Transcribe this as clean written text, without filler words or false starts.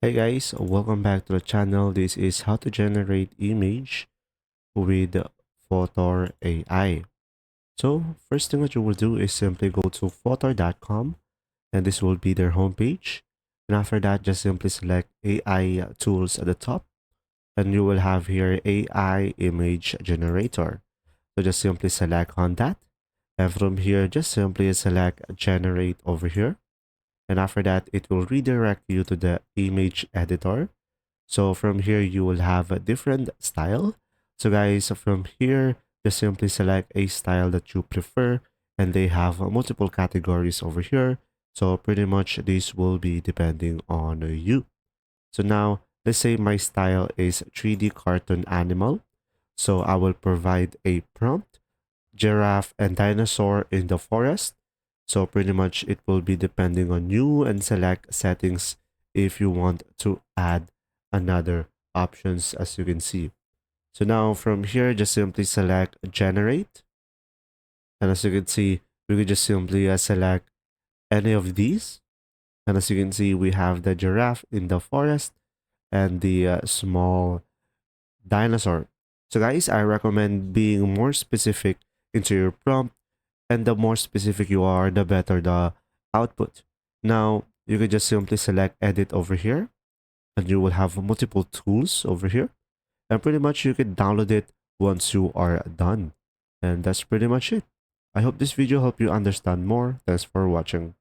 Hi guys, welcome back to the channel. This is how to generate image with Fotor AI. So first thing that you will do is simply go to fotor.com and this will be their homepage. And after that, just simply select AI tools at the top and you will have here AI image generator. So just simply select on that. And from here, just simply select generate over here. And after that, it will redirect you to the image editor. So from here, you will have a different style. So guys, from here, just simply select a style that you prefer and they have multiple categories over here. So pretty much this will be depending on you. So now let's say my style is 3D cartoon animal. So I will provide a prompt, giraffe and dinosaur in the forest. So pretty much it will be depending on you and select settings if you want to add another options as you can see. So now from here, just simply select generate. And as you can see, we could just simply select any of these. And as you can see, we have the giraffe in the forest and the small dinosaur. So guys, I recommend being more specific into your prompt, and the more specific you are, the better the output. Now, you can just simply select edit over here and you will have multiple tools over here. And pretty much you can download it once you are done. And that's pretty much it. I hope this video helped you understand more. Thanks for watching.